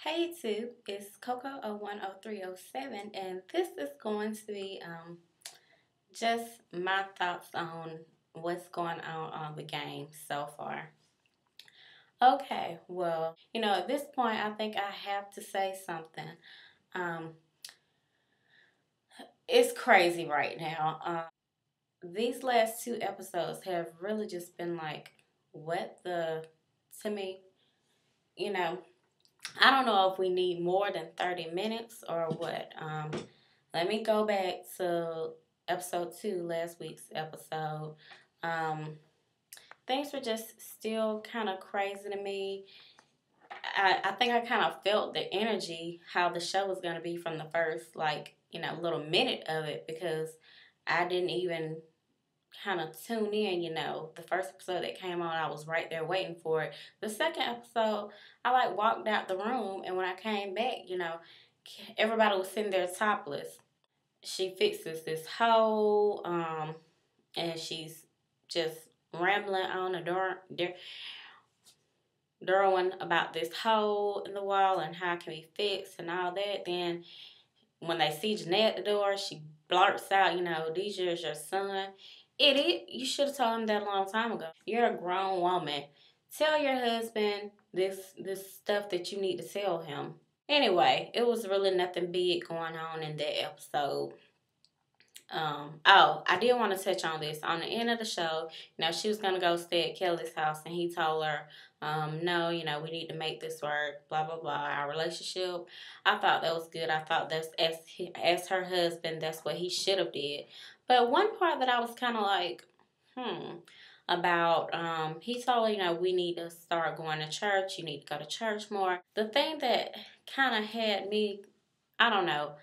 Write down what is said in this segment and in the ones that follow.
Hey YouTube, it's Coco010307, and this is going to be just my thoughts on what's going on the game so far. Okay, well, at this point, I think I have to say something. Um, it's crazy right now. These last two episodes have really just been like, what the, to me, you know, I don't know if we need more than 30 minutes or what. Let me go back to episode 2, last week's episode. Um, Things were just still kind of crazy to me. I think I kind of felt the energy, how the show was going to be from the first, little minute of it because I didn't even kind of tune in, The first episode that came on, I was right there waiting for it. The second episode, I walked out the room, and when I came back, everybody was sitting there topless. She fixes this hole, and she's just rambling on Darwin about this hole in the wall and how it can be fixed and all that. Then when they see Janae at the door, she blurts out, DJ is your son. Idiot, you should have told him that a long time ago. You're a grown woman. Tell your husband this stuff that you need to tell him. Anyway, it was really nothing big going on in that episode. I did want to touch on this. On the end of the show, she was gonna go stay at Kelly's house, and he told her, no, we need to make this work, blah blah blah. Our relationship. I thought that was good. I thought that's as her husband, that's what he should have did. But one part that I was kind of like, about he told her, we need to start going to church. You need to go to church more. The thing that kind of had me, I don't know.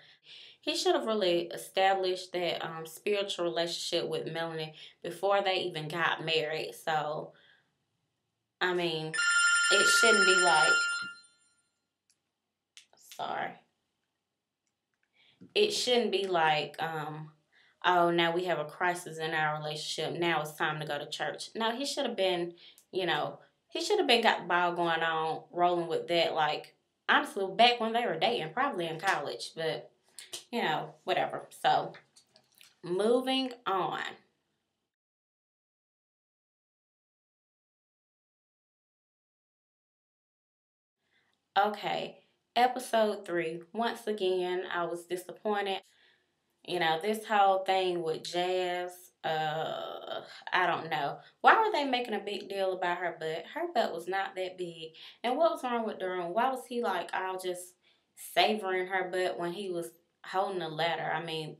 He should have really established that spiritual relationship with Melanie before they even got married. So, I mean, it shouldn't be like, sorry. It shouldn't be like, oh, now we have a crisis in our relationship. Now it's time to go to church. No, he should have been, he should have been got the ball going on, rolling with that. Like, honestly, back when they were dating, probably in college, but whatever. So, moving on. Okay, episode 3. Once again, I was disappointed. This whole thing with Jazz, I don't know. Why were they making a big deal about her butt? Her butt was not that big. And what was wrong with Durham? Why was he like all just savoring her butt when he was holding the ladder? I mean,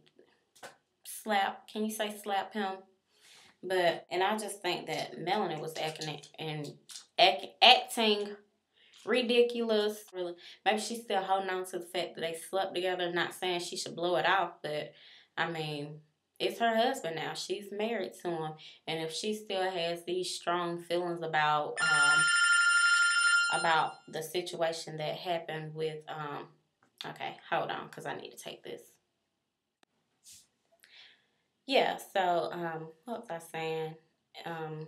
slap. Can you say slap him? And I just think that Melanie was acting ridiculous. Really, maybe she's still holding on to the fact that they slept together. Not saying she should blow it off, but I mean, it's her husband now. She's married to him, and if she still has these strong feelings about the situation that happened with okay, hold on, because I need to take this. Yeah. So what was I saying? Um,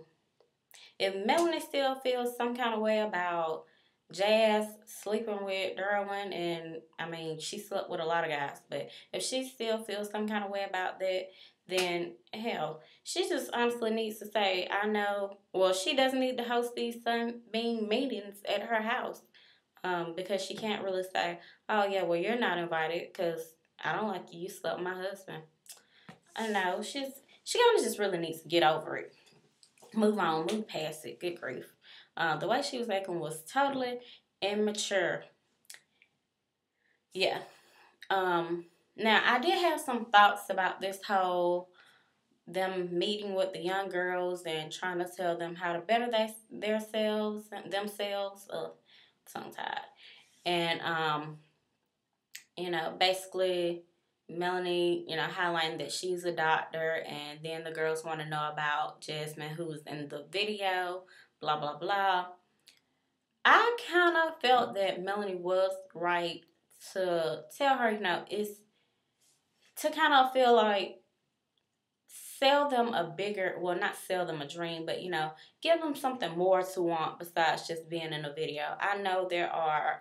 if Melanie still feels some kind of way about Jazz sleeping with Derwin, and I mean, she slept with a lot of guys, but if she still feels some kind of way about that, then hell, she just honestly needs to say, I know, well, she doesn't need to host these Sunbeam meetings at her house because she can't really say, oh, yeah, well, you're not invited because I don't like you, you slept with my husband. I know, she kind of just really needs to get over it. Move on, move past it. Good grief. The way she was acting was totally immature. Yeah. Now I did have some thoughts about this whole them meeting with the young girls and trying to tell them how to better themselves. Tongue tied. And basically Melanie, highlighting that she's a doctor, and then the girls want to know about Jasmine, who's in the video, blah, blah, blah. I kind of felt that Melanie was right to tell her, it's to kind of feel like sell them a bigger, well, not sell them a dream, but, give them something more to want besides just being in a video. I know there are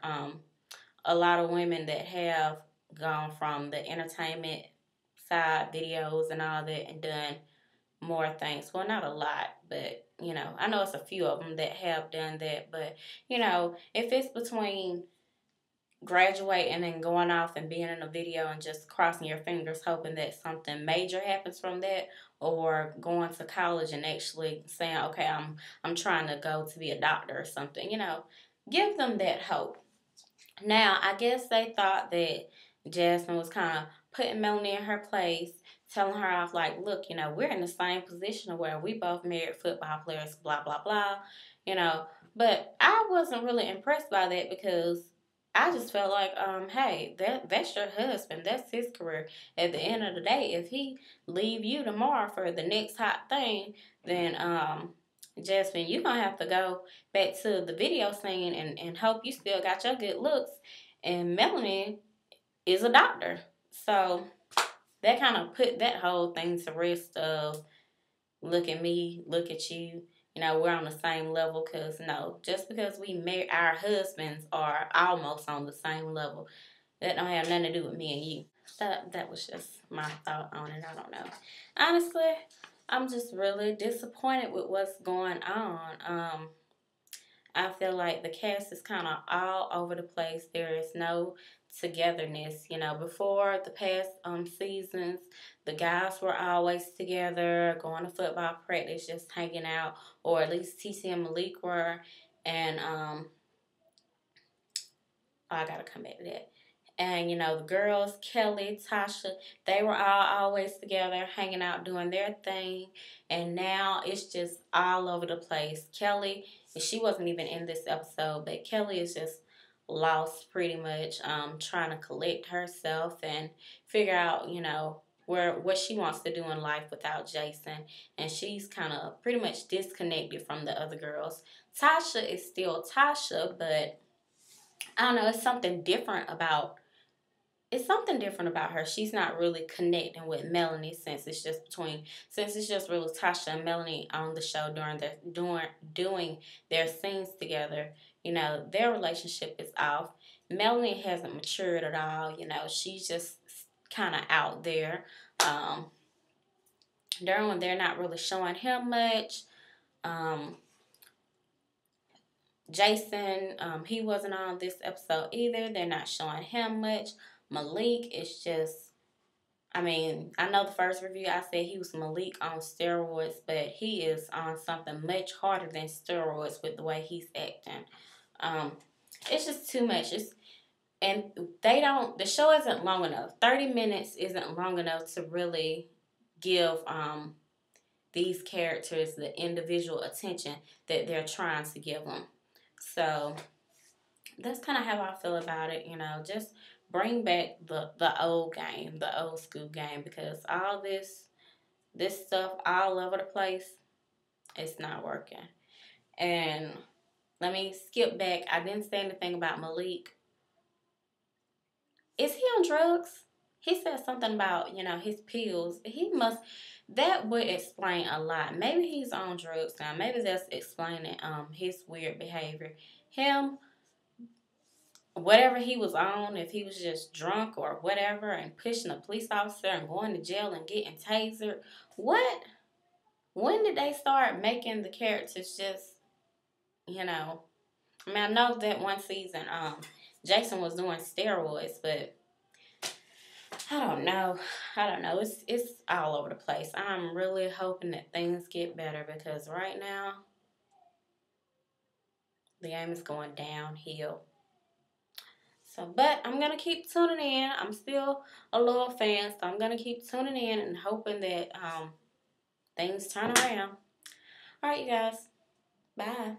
a lot of women that have gone from the entertainment side videos and all that and done more things. Well, not a lot, but I know it's a few of them that have done that. But if it's between graduating and going off and being in a video and just crossing your fingers hoping that something major happens from that, or going to college and actually saying, okay, I'm trying to go to be a doctor or something, give them that hope. Now, I guess they thought that Jasmine was kind of putting Melanie in her place, telling her off like, look, we're in the same position where we both married football players, blah, blah, blah, you know. But I wasn't really impressed by that because I just felt like, hey, that's your husband. That's his career. At the end of the day, if he leave you tomorrow for the next hot thing, then Jasmine, you're gonna have to go back to the video scene and hope you still got your good looks. And Melanie is a doctor. So that kind of put that whole thing to rest of look at me, look at you. We're on the same level because no, just because we marry, our husbands are almost on the same level. That don't have nothing to do with me and you. That was just my thought on it. I don't know. Honestly, I'm just really disappointed with what's going on. I feel like the cast is kind of all over the place. There is no togetherness. Before the past seasons, the guys were always together, going to football practice, just hanging out, or at least TC and Malik were. And I gotta come back to that. And the girls, Kelly, Tasha, they were all always together, hanging out, doing their thing. And now it's just all over the place. Kelly, she wasn't even in this episode, but Kelly is just lost pretty much, trying to collect herself and figure out, what she wants to do in life without Jason. And she's kind of pretty much disconnected from the other girls. Tasha is still Tasha, but I don't know, it's something different about her. She's not really connecting with Melanie since it's just really Tasha and Melanie on the show doing their scenes together. Their relationship is off. Melanie hasn't matured at all. She's just kind of out there. Derwin, they're not really showing him much. Jason, he wasn't on this episode either. They're not showing him much. Malik is just, I know the first review I said he was Malik on steroids, but he is on something much harder than steroids with the way he's acting. It's just too much. The show isn't long enough. 30 minutes isn't long enough to really give these characters the individual attention that they're trying to give them. So that's kind of how I feel about it. Just bring back the old game, the old school game, because all this stuff all over the place, it's not working. And let me skip back. I didn't say anything about Malik. Is he on drugs? He said something about, his pills. That would explain a lot. Maybe he's on drugs now. Maybe that's explaining his weird behavior. Him, whatever he was on, if he was just drunk or whatever, and pushing a police officer and going to jail and getting tasered. What? When did they start making the characters just, I know that one season, Jason was doing steroids, but I don't know. It's all over the place. I'm really hoping that things get better because right now the game is going downhill. So, but I'm going to keep tuning in. I'm still a loyal fan, so I'm going to keep tuning in and hoping that things turn around. All right, you guys. Bye.